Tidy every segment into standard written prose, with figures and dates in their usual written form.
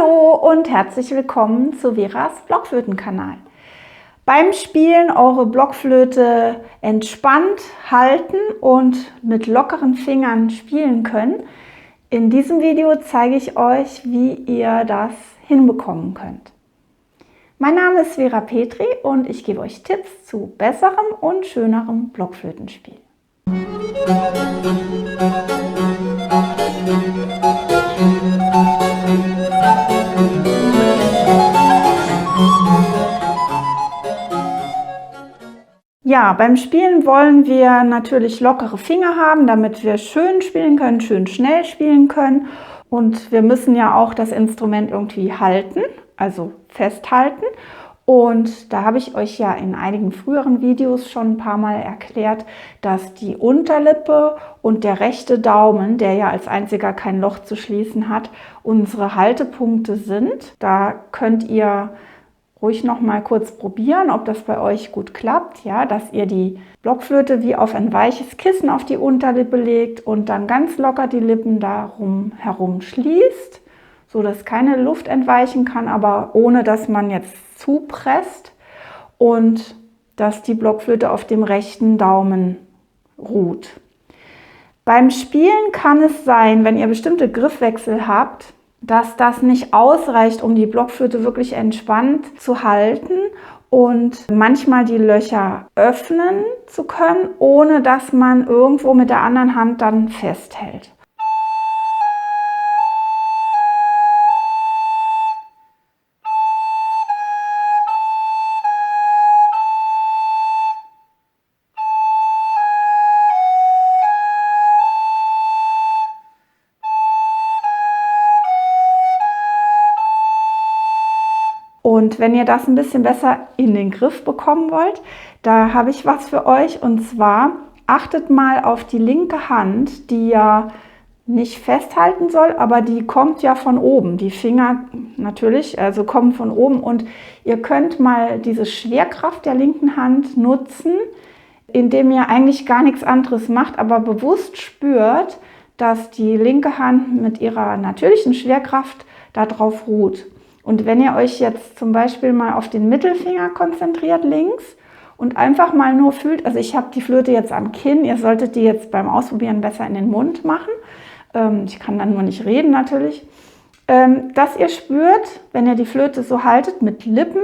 Hallo und herzlich willkommen zu Veras Blockflötenkanal. Beim Spielen eure Blockflöte entspannt halten und mit lockeren Fingern spielen können. In diesem Video zeige ich euch, wie ihr das hinbekommen könnt. Mein Name ist Vera Petri und ich gebe euch Tipps zu besserem und schönerem Blockflötenspiel. Ja, beim Spielen wollen wir natürlich lockere Finger haben, damit wir schön spielen können, schön schnell spielen können. Und wir müssen ja auch das Instrument irgendwie halten, also festhalten. Und da habe ich euch ja in einigen früheren Videos schon ein paar Mal erklärt, dass die Unterlippe und der rechte Daumen, der ja als einziger kein Loch zu schließen hat, unsere Haltepunkte sind. Da könnt ihr ruhig noch mal kurz probieren, ob das bei euch gut klappt, ja, dass ihr die Blockflöte wie auf ein weiches Kissen auf die Unterlippe legt und dann ganz locker die Lippen darum herum schließt, so dass keine Luft entweichen kann, aber ohne dass man jetzt zupresst, und dass die Blockflöte auf dem rechten Daumen ruht. Beim Spielen kann es sein, wenn ihr bestimmte Griffwechsel habt, dass das nicht ausreicht, um die Blockflöte wirklich entspannt zu halten und manchmal die Löcher öffnen zu können, ohne dass man irgendwo mit der anderen Hand dann festhält. Und wenn ihr das ein bisschen besser in den Griff bekommen wollt, da habe ich was für euch. Und zwar achtet mal auf die linke Hand, die ja nicht festhalten soll, aber die kommt ja von oben. Die Finger natürlich, also kommen von oben. Und ihr könnt mal diese Schwerkraft der linken Hand nutzen, indem ihr eigentlich gar nichts anderes macht, aber bewusst spürt, dass die linke Hand mit ihrer natürlichen Schwerkraft darauf ruht. Und wenn ihr euch jetzt zum Beispiel mal auf den Mittelfinger konzentriert links und einfach mal nur fühlt, also ich habe die Flöte jetzt am Kinn, ihr solltet die jetzt beim Ausprobieren besser in den Mund machen. Ich kann dann nur nicht reden natürlich. Dass ihr spürt, wenn ihr die Flöte so haltet mit Lippen,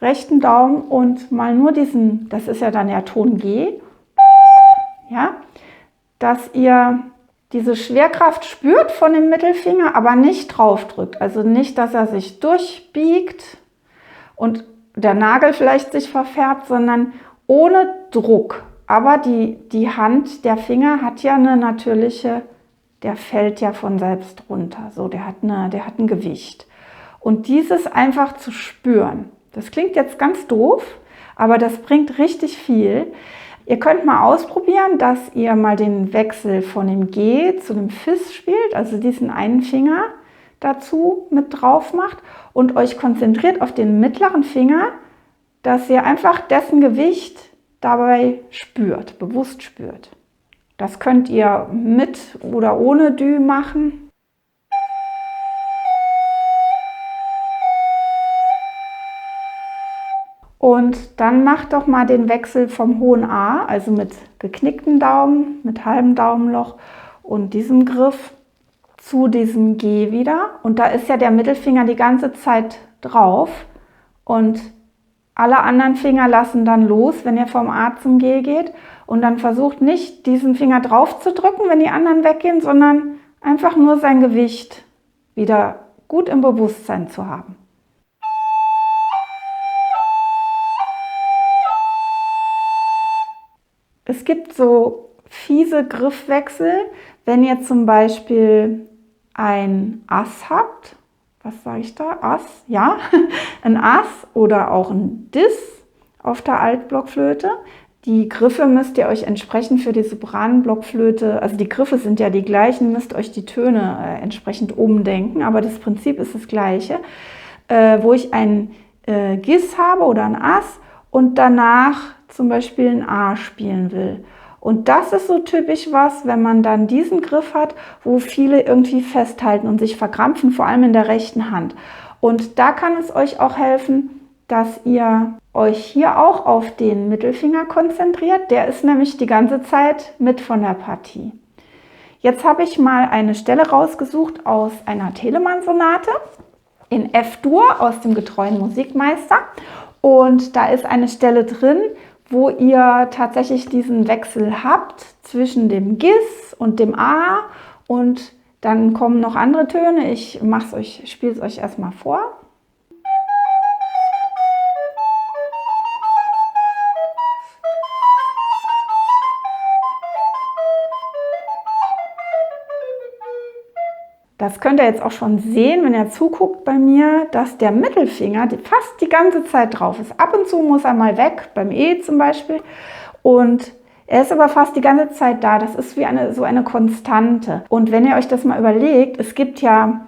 rechten Daumen und mal nur diesen, das ist ja dann der Ton G, ja, dass ihr diese Schwerkraft spürt von dem Mittelfinger, aber nicht drauf drückt. Also nicht, dass er sich durchbiegt und der Nagel vielleicht sich verfärbt, sondern ohne Druck. Aber die Hand, der Finger hat ja eine natürliche, der fällt ja von selbst runter. So, der hat ein Gewicht. Und dieses einfach zu spüren, das klingt jetzt ganz doof, aber das bringt richtig viel. Ihr könnt mal ausprobieren, dass ihr mal den Wechsel von dem G zu dem Fis spielt, also diesen einen Finger dazu mit drauf macht und euch konzentriert auf den mittleren Finger, dass ihr einfach dessen Gewicht dabei spürt, bewusst spürt. Das könnt ihr mit oder ohne Dü machen. Und dann macht doch mal den Wechsel vom hohen A, also mit geknickten Daumen, mit halbem Daumenloch und diesem Griff zu diesem G wieder. Und da ist ja der Mittelfinger die ganze Zeit drauf und alle anderen Finger lassen dann los, wenn ihr vom A zum G geht. Und dann versucht nicht, diesen Finger drauf zu drücken, wenn die anderen weggehen, sondern einfach nur sein Gewicht wieder gut im Bewusstsein zu haben. Es gibt so fiese Griffwechsel, wenn ihr zum Beispiel ein Ass habt. Was sage ich da? Ass? Ja, ein Ass oder auch ein Diss auf der Altblockflöte. Die Griffe müsst ihr euch entsprechend für die Sopranblockflöte, also die Griffe sind ja die gleichen, müsst euch die Töne entsprechend umdenken, aber das Prinzip ist das gleiche. Wo ich ein Giss habe oder ein Ass und danach zum Beispiel ein A spielen will. Und das ist so typisch was, wenn man dann diesen Griff hat, wo viele irgendwie festhalten und sich verkrampfen, vor allem in der rechten Hand. Und da kann es euch auch helfen, dass ihr euch hier auch auf den Mittelfinger konzentriert. Der ist nämlich die ganze Zeit mit von der Partie. Jetzt habe ich mal eine Stelle rausgesucht aus einer Telemann-Sonate in F-Dur aus dem Getreuen Musikmeister. Und da ist eine Stelle drin, wo ihr tatsächlich diesen Wechsel habt zwischen dem Gis und dem A. Und dann kommen noch andere Töne. Ich spiele es euch erstmal vor. Das könnt ihr jetzt auch schon sehen, wenn ihr zuguckt bei mir, dass der Mittelfinger fast die ganze Zeit drauf ist. Ab und zu muss er mal weg, beim E zum Beispiel. Und er ist aber fast die ganze Zeit da. Das ist wie so eine Konstante. Und wenn ihr euch das mal überlegt, es gibt ja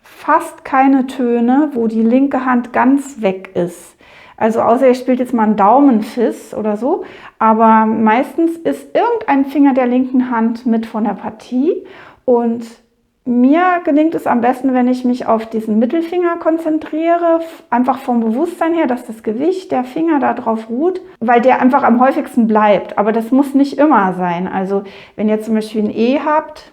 fast keine Töne, wo die linke Hand ganz weg ist. Also außer ihr spielt jetzt mal einen Daumenfiss oder so. Aber meistens ist irgendein Finger der linken Hand mit von der Partie. Und mir gelingt es am besten, wenn ich mich auf diesen Mittelfinger konzentriere, einfach vom Bewusstsein her, dass das Gewicht der Finger da drauf ruht, weil der einfach am häufigsten bleibt. Aber das muss nicht immer sein. Also wenn ihr zum Beispiel ein E habt,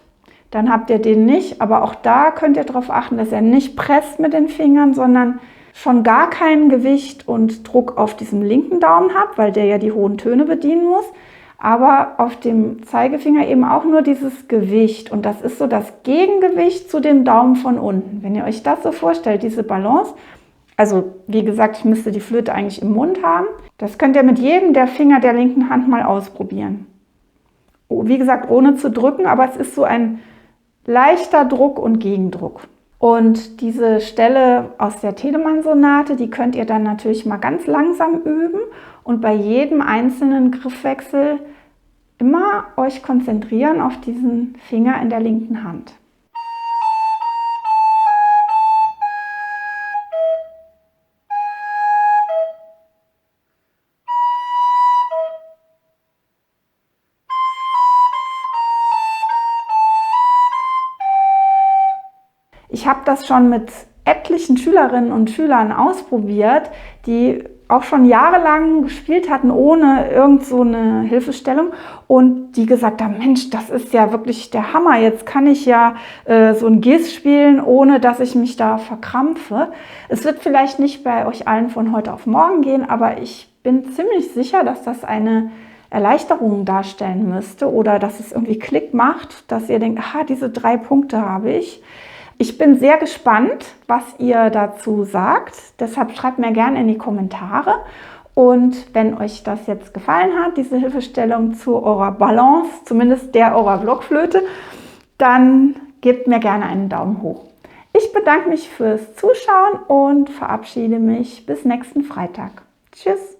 dann habt ihr den nicht. Aber auch da könnt ihr darauf achten, dass er nicht presst mit den Fingern, sondern schon gar kein Gewicht und Druck auf diesem linken Daumen habt, weil der ja die hohen Töne bedienen muss. Aber auf dem Zeigefinger eben auch nur dieses Gewicht. Und das ist so das Gegengewicht zu dem Daumen von unten. Wenn ihr euch das so vorstellt, diese Balance, also wie gesagt, ich müsste die Flöte eigentlich im Mund haben. Das könnt ihr mit jedem der Finger der linken Hand mal ausprobieren. Wie gesagt, ohne zu drücken, aber es ist so ein leichter Druck und Gegendruck. Und diese Stelle aus der Telemann-Sonate, die könnt ihr dann natürlich mal ganz langsam üben und bei jedem einzelnen Griffwechsel immer euch konzentrieren auf diesen Finger in der linken Hand. Ich habe das schon mit etlichen Schülerinnen und Schülern ausprobiert, die auch schon jahrelang gespielt hatten, ohne irgend so eine Hilfestellung und die gesagt haben, Mensch, das ist ja wirklich der Hammer, jetzt kann ich ja so ein Gis spielen, ohne dass ich mich da verkrampfe. Es wird vielleicht nicht bei euch allen von heute auf morgen gehen, aber ich bin ziemlich sicher, dass das eine Erleichterung darstellen müsste oder dass es irgendwie Klick macht, dass ihr denkt, aha, diese 3 Punkte habe ich. Ich bin sehr gespannt, was ihr dazu sagt. Deshalb schreibt mir gerne in die Kommentare. Und wenn euch das jetzt gefallen hat, diese Hilfestellung zu eurer Balance, zumindest der eurer Blockflöte, dann gebt mir gerne einen Daumen hoch. Ich bedanke mich fürs Zuschauen und verabschiede mich bis nächsten Freitag. Tschüss!